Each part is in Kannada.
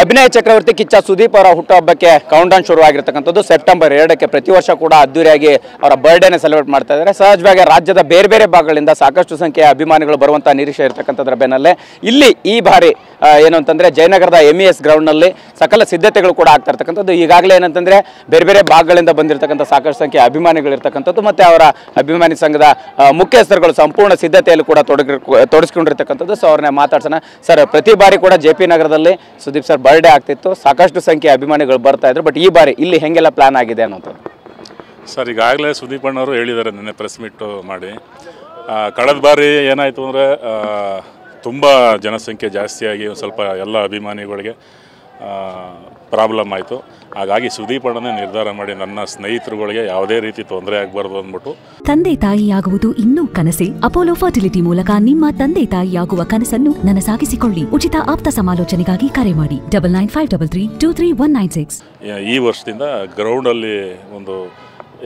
ಅಭಿನಯ ಚಕ್ರವರ್ತಿ ಕಿಚ್ಚ ಸುದೀಪ್ ಅವರ ಹುಟ್ಟುಹಬ್ಬಕ್ಕೆ ಕೌಂಟ್ ಡೌನ್ ಶುರುವಾಗಿರ್ತಕ್ಕಂಥದ್ದು ಸೆಪ್ಟೆಂಬರ್ 2ಕ್ಕೆ ಪ್ರತಿ ವರ್ಷ ಕೂಡ ಅದ್ದೂರಿಯಾಗಿ ಅವರ ಬರ್ಡೇನ ಸೆಲೆಬ್ರೇಟ್ ಮಾಡ್ತಾ ಇದ್ದಾರೆ. ಸಹಜವಾಗಿ ರಾಜ್ಯದ ಬೇರೆ ಬೇರೆ ಭಾಗಗಳಿಂದ ಸಾಕಷ್ಟು ಸಂಖ್ಯೆಯ ಅಭಿಮಾನಿಗಳು ಬರುವಂತಹ ನಿರೀಕ್ಷೆ ಇರತಕ್ಕಂಥದ್ರ ಬೆನ್ನಲ್ಲೇ ಇಲ್ಲಿ ಈ ಬಾರಿ ಏನು ಅಂತಂದ್ರೆ ಜಯನಗರದ MES ಗ್ರೌಂಡ್ನಲ್ಲಿ ಸಕಲ ಸಿದ್ಧತೆಗಳು ಕೂಡ ಆಗ್ತಾ ಇರ್ತಕ್ಕಂಥದ್ದು. ಈಗಾಗಲೇ ಏನಂತಂದ್ರೆ ಬೇರೆ ಬೇರೆ ಭಾಗಗಳಿಂದ ಬಂದಿರತಕ್ಕಂಥ ಸಾಕಷ್ಟು ಸಂಖ್ಯೆಯ ಅಭಿಮಾನಿಗಳು ಇರ್ತಕ್ಕಂಥದ್ದು ಮತ್ತೆ ಅವರ ಅಭಿಮಾನಿ ಸಂಘದ ಮುಖ್ಯಸ್ಥರುಗಳು ಸಂಪೂರ್ಣ ಸಿದ್ಧತೆಯಲ್ಲಿ ಕೂಡ ತೊಡಗಿಸ್ಕೊಂಡಿರ್ತಕ್ಕಂಥದ್ದು. ಸೊ ಅವ್ರನ್ನ ಮಾತಾಡ್ಸೋಣ. ಸರ್, ಪ್ರತಿ ಬಾರಿ ಕೂಡ JP ನಗರದಲ್ಲಿ ಸುದೀಪ್ ಸರ್ ಬರ್ಡೇ ಆಗ್ತಿತ್ತು, ಸಾಕಷ್ಟು ಸಂಖ್ಯೆಯ ಅಭಿಮಾನಿಗಳು ಬರ್ತಾ ಇದ್ರು. ಬಟ್ ಈ ಬಾರಿ ಇಲ್ಲಿ ಹೆಂಗೆಲ್ಲ ಪ್ಲಾನ್ ಆಗಿದೆ ಅನ್ನೋದು ಸರ್, ಈಗಾಗಲೇ ಸುದೀಪ್ ಅಣ್ಣವರು ಹೇಳಿದ್ದಾರೆ ನಿನ್ನೆ ಪ್ರೆಸ್ ಮೀಟ್ ಮಾಡಿ. ಕಳೆದ ಬಾರಿ ಏನಾಯಿತು ಅಂದರೆ ತುಂಬ ಜನಸಂಖ್ಯೆ ಜಾಸ್ತಿಯಾಗಿ ಸ್ವಲ್ಪ ಎಲ್ಲ ಅಭಿಮಾನಿಗಳಿಗೆ ಪ್ರಾಬ್ಲಮ್ ಆಯಿತು. ಹಾಗಾಗಿ ಸುದೀಪ್ ಅಣ್ಣನೇ ನಿರ್ಧಾರ ಮಾಡಿ ನನ್ನ ಸ್ನೇಹಿತರುಗಳಿಗೆ ಯಾವುದೇ ರೀತಿ ತೊಂದರೆ ಆಗಬಾರ್ದು ಅಂದ್ಬಿಟ್ಟು ತಂದೆ ತಾಯಿಯಾಗುವುದು ಇನ್ನೂ ಕನಸೆ. ಅಪೋಲೋ ಫರ್ಟಿಲಿಟಿ ಮೂಲಕ ನಿಮ್ಮ ತಂದೆ ತಾಯಿಯಾಗುವ ಕನಸನ್ನು ನನಸಾಗಿಸಿಕೊಳ್ಳಿ. ಉಚಿತ ಆಪ್ತ ಸಮಾಲೋಚನೆಗಾಗಿ ಕರೆ ಮಾಡಿ 9953323196. ಈ ವರ್ಷದಿಂದ ಗ್ರೌಂಡಲ್ಲಿ ಒಂದು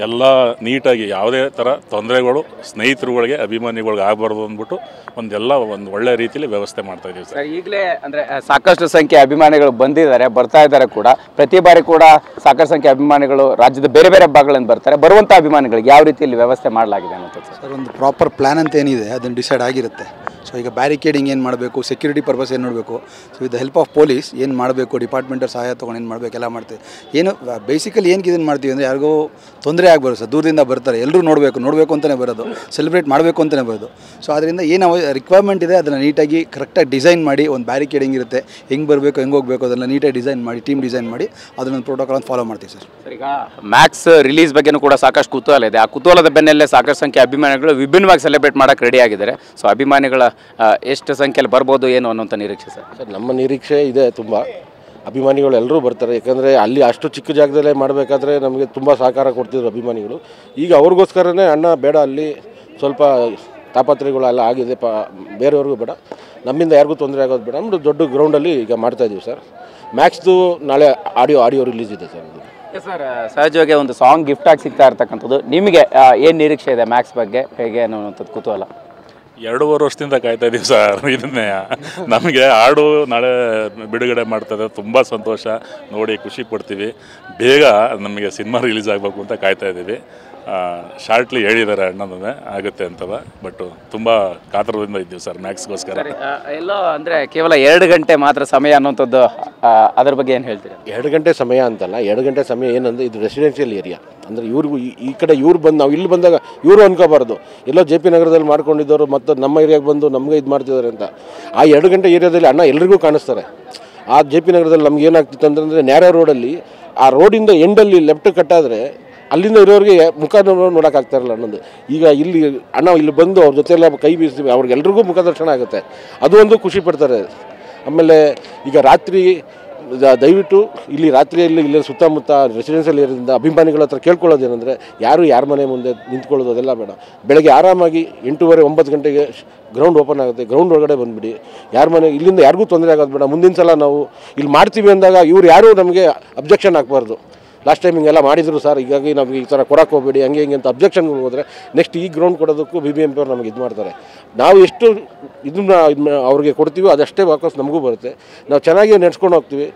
ಎಲ್ಲ ನೀಟಾಗಿ ಯಾವುದೇ ಥರ ತೊಂದರೆಗಳು ಸ್ನೇಹಿತರುಗಳಿಗೆ ಅಭಿಮಾನಿಗಳಿಗೆ ಆಗಬಾರ್ದು ಅಂದ್ಬಿಟ್ಟು ಒಂದು ಒಳ್ಳೆ ರೀತಿಯಲ್ಲಿ ವ್ಯವಸ್ಥೆ ಮಾಡ್ತಾ ಇದ್ದೀವಿ ಸರ್. ಈಗಲೇ ಅಂದರೆ ಸಾಕಷ್ಟು ಸಂಖ್ಯೆ ಅಭಿಮಾನಿಗಳು ಬಂದಿದ್ದಾರೆ, ಬರ್ತಾ ಇದ್ದಾರೆ ಕೂಡ. ಪ್ರತಿ ಬಾರಿ ಕೂಡ ಸಾಕಷ್ಟು ಸಂಖ್ಯೆ ಅಭಿಮಾನಿಗಳು ರಾಜ್ಯದ ಬೇರೆ ಬೇರೆ ಭಾಗಗಳಿಂದ ಬರ್ತಾರೆ. ಬರುವಂಥ ಅಭಿಮಾನಿಗಳಿಗೆ ಯಾವ ರೀತಿಯಲ್ಲಿ ವ್ಯವಸ್ಥೆ ಮಾಡಲಾಗಿದೆ ಅನ್ನೋದು ಸರ್, ಒಂದು ಪ್ರಾಪರ್ ಪ್ಲ್ಯಾನ್ ಅಂತ ಏನಿದೆ ಅದನ್ನು ಡಿಸೈಡ್ ಆಗಿರುತ್ತೆ. ಸೊ ಈಗ ಬ್ಯಾರಿಕೇಡಿಂಗ್ ಏನು ಮಾಡಬೇಕು, ಸೆಕ್ಯೂರಿಟಿ ಪರ್ಪಸ್ ಏನು ನೋಡಬೇಕು, so with the help of police ಏನು ಮಾಡಬೇಕು, ಡಿಪಾರ್ಟ್ಮೆಂಟರ್ ಸಹಾಯ ತೊಗೊಂಡು ಏನು ಮಾಡಬೇಕು ಎಲ್ಲ ಮಾಡ್ತೀವಿ. ಏನು ಬೇಸಿಕಲಿ ಏನಕ್ಕೆ ಇದನ್ನು ಮಾಡ್ತೀವಿ ಅಂದರೆ ಯಾರಿಗೂ ತೊಂದರೆ ಆಗಬಾರ್ದು ಸರ್. ದೂರದಿಂದ ಬರ್ತಾರೆ, ಎಲ್ಲರೂ ನೋಡಬೇಕು ಅಂತಲೇ ಬರೋದು, ಸೆಲೆಬ್ರೇಟ್ ಮಾಡಬೇಕು ಅಂತಲೇ ಬರೋದು. ಸೊ ಅದರಿಂದ ಏನು ರಿಕ್ವೈರ್ಮೆಂಟ್ ಇದೆ ಅದನ್ನು ನೀಟಾಗಿ ಕರೆಕ್ಟಾಗಿ ಡಿಸೈನ್ ಮಾಡಿ, ಒಂದು ಬ್ಯಾರಿಕೇಡಿಂಗ್ ಇರುತ್ತೆ, ಹೆಂಗೆ ಬರಬೇಕು ಹೆಂಗೆ ಹೋಗಬೇಕು ಅದನ್ನು ನೀಟಾಗಿ ಡಿಸೈನ್ ಮಾಡಿ, ಟೀಮ್ ಡಿಸೈನ್ ಮಾಡಿ ಅದನ್ನೊಂದು ಪ್ರೋಟೋಕಾಲ್ ಫಾಲೋ ಮಾಡ್ತೀವಿ ಸರ್. ಈಗ ಮ್ಯಾಕ್ಸ್ ರಿಲೀಸ್ ಬಗ್ಗೆನೂ ಕೂಡ ಸಾಕಷ್ಟು ಕುತೂಹಲ ಇದೆ. ಆ ಕುತೂಹಲದ ಬೆನ್ನಲ್ಲೇ ಸಾಕಷ್ಟು ಸಂಖ್ಯೆ ಅಭಿಮಾನಿಗಳು ವಿಭಿನ್ನವಾಗಿ ಸೆಲೆಬ್ರೇಟ್ ಮಾಡೋಕ್ಕೆ ರೆಡಿ ಆಗಿದ್ದಾರೆ. ಸೊ ಅಭಿಮಾನಿಗಳ ಎಷ್ಟು ಸಂಖ್ಯೆಯಲ್ಲಿ ಬರ್ಬೋದು ಏನು ಅನ್ನೋಂಥ ನಿರೀಕ್ಷೆ ಸರ್? ನಮ್ಮ ನಿರೀಕ್ಷೆ ಇದೆ. ತುಂಬ ಅಭಿಮಾನಿಗಳು ಎಲ್ಲರೂ ಬರ್ತಾರೆ. ಯಾಕಂದರೆ ಅಲ್ಲಿ ಅಷ್ಟು ಚಿಕ್ಕ ಜಾಗದಲ್ಲೇ ಮಾಡಬೇಕಾದ್ರೆ ನಮಗೆ ತುಂಬ ಸಹಕಾರ ಕೊಡ್ತಿದ್ರು ಅಭಿಮಾನಿಗಳು. ಈಗ ಅವ್ರಿಗೋಸ್ಕರನೇ ಅಣ್ಣ ಬೇಡ, ಅಲ್ಲಿ ಸ್ವಲ್ಪ ತಾಪತ್ರೆಗಳೆಲ್ಲ ಆಗಿದೆ, ಬೇರೆಯವ್ರಿಗೂ ಬೇಡ, ನಮ್ಮಿಂದ ಯಾರಿಗೂ ತೊಂದರೆ ಆಗೋದು ಬೇಡ ಅಂದ್ಬಿಟ್ಟು ದೊಡ್ಡ ಗ್ರೌಂಡಲ್ಲಿ ಈಗ ಮಾಡ್ತಾಯಿದ್ದೀವಿ ಸರ್. ಮ್ಯಾಕ್ಸ್ದು ನಾಳೆ ಆಡಿಯೋ ರಿಲೀಸ್ ಇದೆ ಸರ್. ಸರ್, ಸಹಜವಾಗಿ ಒಂದು ಸಾಂಗ್ ಗಿಫ್ಟ್ ಆಗಿ ಸಿಗ್ತಾ ಇರ್ತಕ್ಕಂಥದ್ದು, ನಿಮಗೆ ಏನು ನಿರೀಕ್ಷೆ ಇದೆ ಮ್ಯಾಕ್ಸ್ ಬಗ್ಗೆ, ಹೇಗೆ ಅನ್ನೋವಂಥದ್ದು ಕುತೂಹಲ? 2.5 ವರ್ಷದಿಂದ ಕಾಯ್ತಾ ಇದ್ದೀವಿ ಸರ್ ಇದನ್ನೇ. ನಮಗೆ ಹಾಡು ನಾಳೆ ಬಿಡುಗಡೆ ಮಾಡ್ತದೆ, ತುಂಬ ಸಂತೋಷ, ನೋಡಿ ಖುಷಿ ಪಡ್ತೀವಿ. ಬೇಗ ನಮಗೆ ಸಿನಿಮಾ ರಿಲೀಸ್ ಆಗಬೇಕು ಅಂತ ಕಾಯ್ತಾ ಇದ್ದೀವಿ. ಶಾರ್ಟ್ಲಿ ಹೇಳಿದ್ದಾರೆ ಅಣ್ಣನೇ ಆಗುತ್ತೆ ಅಂತವ, ಬಟ್ ತುಂಬ ಕಾತರದಿಂದ ಇದ್ದೀವಿ ಸರ್ ಮ್ಯಾಕ್ಸ್ಗೋಸ್ಕರ. ಎಲ್ಲೋ ಅಂದರೆ ಕೇವಲ 2 ಗಂಟೆ ಮಾತ್ರ ಸಮಯ ಅನ್ನೋಂಥದ್ದು, ಅದ್ರ ಬಗ್ಗೆ ಏನು ಹೇಳ್ತೀರಾ? 2 ಗಂಟೆ ಸಮಯ ಅಂತಲ್ಲ, 2 ಗಂಟೆ ಸಮಯ ಏನಂದರೆ ಇದು ರೆಸಿಡೆನ್ಷಿಯಲ್ ಏರಿಯಾ. ಅಂದರೆ ಇವ್ರಿಗೂ ಈ ಕಡೆ ಇವ್ರು ಬಂದು ನಾವು ಇಲ್ಲಿ ಬಂದಾಗ ಇವರು ಅನ್ಕೋಬಾರ್ದು ಎಲ್ಲೋ JP ನಗರದಲ್ಲಿ ಮಾಡ್ಕೊಂಡಿದ್ದವರು ಮತ್ತು ನಮ್ಮ ಏರಿಯಾಗೆ ಬಂದು ನಮಗೆ ಇದು ಮಾಡ್ತಿದ್ದಾರೆ ಅಂತ. ಆ 2 ಗಂಟೆ ಏರಿಯಾದಲ್ಲಿ ಅಣ್ಣ ಎಲ್ರಿಗೂ ಕಾಣಿಸ್ತಾರೆ. ಆ JP ನಗರದಲ್ಲಿ ನಮ್ಗೆ ಏನಾಗ್ತಿತ್ತು ಅಂತಂದರೆ ನ್ಯಾರೋ ರೋಡಲ್ಲಿ ಆ ರೋಡಿಂದ ಎಂಡಲ್ಲಿ ಲೆಫ್ಟ್ ಕಟ್ಟಾದರೆ ಅಲ್ಲಿಂದ ಇರೋರಿಗೆ ಮುಖ ನೋಡೋಕ್ಕಾಗ್ತಾಯಿರಲ್ಲ ಅನ್ನೋದು. ಈಗ ಇಲ್ಲಿ ಅಣ್ಣ ಇಲ್ಲಿ ಬಂದು ಅವ್ರ ಜೊತೆಲ್ಲ ಕೈ ಬೀಸ್ತೀವಿ, ಅವ್ರಿಗೆಲ್ರಿಗೂ ಮುಖದರ್ಶನ ಆಗುತ್ತೆ, ಅದು ಒಂದು ಖುಷಿ ಪಡ್ತಾರೆ. ಆಮೇಲೆ ಈಗ ರಾತ್ರಿ ದಯವಿಟ್ಟು ಇಲ್ಲಿ ರಾತ್ರಿಯಲ್ಲಿ ಇಲ್ಲೇ ಸುತ್ತಮುತ್ತ ರೆಸಿಡೆನ್ಷಿಯಲ್ ಏರಿಯಾದಿಂದ ಅಭಿಮಾನಿಗಳ ಹತ್ರ ಕೇಳ್ಕೊಳ್ಳೋದೇನೆಂದರೆ ಯಾರು ಯಾರ ಮನೆ ಮುಂದೆ ನಿಂತ್ಕೊಳ್ಳೋದು ಅದೆಲ್ಲ ಬೇಡ. ಬೆಳಗ್ಗೆ ಆರಾಮಾಗಿ 8:30-9 ಗಂಟೆಗೆ ಗ್ರೌಂಡ್ ಓಪನ್ ಆಗುತ್ತೆ, ಗ್ರೌಂಡ್ ಒಳಗಡೆ ಬಂದುಬಿಡಿ. ಯಾರ ಮನೆ ಇಲ್ಲಿಂದ ಯಾರಿಗೂ ತೊಂದರೆ ಆಗೋದು ಬೇಡ. ಮುಂದಿನ ಸಲ ನಾವು ಇಲ್ಲಿ ಮಾಡ್ತೀವಿ ಅಂದಾಗ ಇವ್ರು ಯಾರೂ ನಮಗೆ ಅಬ್ಜೆಕ್ಷನ್ ಹಾಕಬಾರ್ದು. ಲಾಸ್ಟ್ ಟೈಮ್ ಹಿಂಗೆಲ್ಲ ಮಾಡಿದ್ರು ಸರ್, ಹೀಗಾಗಿ ನಮಗೆ ಈ ಥರ ಕೊಡೋಕೆ ಹೋಗಬೇಡಿ ಹಂಗೆ ಹಿಂಗೆ ಅಂತ ಅಬ್ಜೆಕ್ಷನ್ಗಳು ಹೋದರೆ ನೆಕ್ಸ್ಟ್ ಈ ಗ್ರೌಂಡ್ ಕೊಡೋದಕ್ಕೂ BBMP ಅವ್ರು ನಮಗೆ ಇದು ಮಾಡ್ತಾರೆ. ನಾವು ಎಷ್ಟು ಇದನ್ನ ಅವ್ರಿಗೆ ಕೊಡ್ತೀವೋ ಅದಷ್ಟೇ ವಾಪಸ್ ನಮಗೂ ಬರುತ್ತೆ. ನಾವು ಚೆನ್ನಾಗಿ ನಡೆಸ್ಕೊಂಡು ಹೋಗ್ತೀವಿ,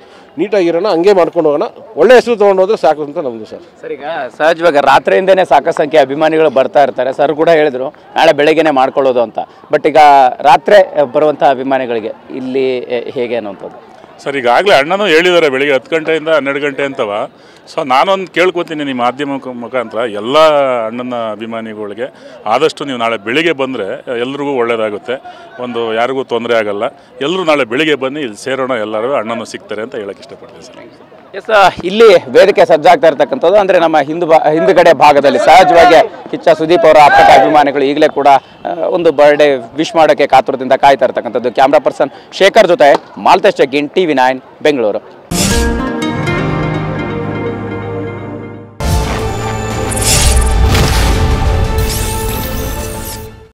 ನೀಟಾಗಿರೋಣ, ಹಂಗೆ ಮಾಡ್ಕೊಂಡು ಹೋಗೋಣ, ಒಳ್ಳೆ ಹೆಸರು ತೊಗೊಂಡೋದ್ರೆ ಸಾಕು ಅಂತ ನಮ್ಮದು ಸರ್. ಸರ್, ಈಗ ಸಹಜವಾಗಿ ರಾತ್ರಿಯಿಂದನೇ ಸಾಕಷ್ಟು ಸಂಖ್ಯೆ ಅಭಿಮಾನಿಗಳು ಬರ್ತಾ ಇರ್ತಾರೆ. ಸರ್ ಕೂಡ ಹೇಳಿದರು ನಾಳೆ ಬೆಳಗ್ಗೆನೇ ಮಾಡ್ಕೊಳ್ಳೋದು ಅಂತ. ಬಟ್ ಈಗ ರಾತ್ರಿ ಬರುವಂಥ ಅಭಿಮಾನಿಗಳಿಗೆ ಇಲ್ಲಿ ಹೇಗೆ ಅನ್ನೋಂಥದ್ದು? ಸರ್, ಈಗಾಗಲೇ ಅಣ್ಣನೂ ಹೇಳಿದ್ದಾರೆ ಬೆಳಿಗ್ಗೆ 10 ಗಂಟೆಯಿಂದ 12 ಗಂಟೆ ಅಂತವ. ಸೊ ನಾನೊಂದು ಕೇಳ್ಕೊತೀನಿ ನಿಮ್ಮ ಮಾಧ್ಯಮ ಮುಖಾಂತರ ಎಲ್ಲ ಅಣ್ಣನ ಅಭಿಮಾನಿಗಳಿಗೆ, ಆದಷ್ಟು ನೀವು ನಾಳೆ ಬೆಳಿಗ್ಗೆ ಬಂದರೆ ಎಲ್ರಿಗೂ ಒಳ್ಳೆಯದಾಗುತ್ತೆ, ಯಾರಿಗೂ ತೊಂದರೆ ಆಗಲ್ಲ. ಎಲ್ಲರೂ ನಾಳೆ ಬೆಳಿಗ್ಗೆ ಬನ್ನಿ, ಇಲ್ಲಿ ಸೇರೋಣ, ಎಲ್ಲರೂ ಅಣ್ಣನೂ ಸಿಗ್ತಾರೆ ಅಂತ ಹೇಳಕ್ಕೆ ಇಷ್ಟಪಡ್ತೀನಿ ಸರ್. ಎಸ್, ಇಲ್ಲಿ ವೇದಿಕೆ ಸಜ್ಜಾಗ್ತಾ ಇರ್ತಕ್ಕಂಥದ್ದು ಅಂದರೆ ನಮ್ಮ ಹಿಂದುಗಡೆ ಭಾಗದಲ್ಲಿ ಸಹಜವಾಗಿ ಕಿಚ್ಚ ಸುದೀಪ್ ಅವರ ಅಪ್ಪಟ ಅಭಿಮಾನಿಗಳು ಈಗಲೇ ಕೂಡ ಒಂದು ಬರ್ಡೇ ವಿಶ್ ಮಾಡೋಕ್ಕೆ ಕಾತುರದಿಂದ ಕಾಯ್ತಾ ಇರ್ತಕ್ಕಂಥದ್ದು. ಕ್ಯಾಮ್ರಾ ಪರ್ಸನ್ ಶೇಖರ್ ಜೊತೆ ಮಾಲ್ತೇಶ್ ಜಗ್ಗಿನ್, TV9 ಬೆಂಗಳೂರು.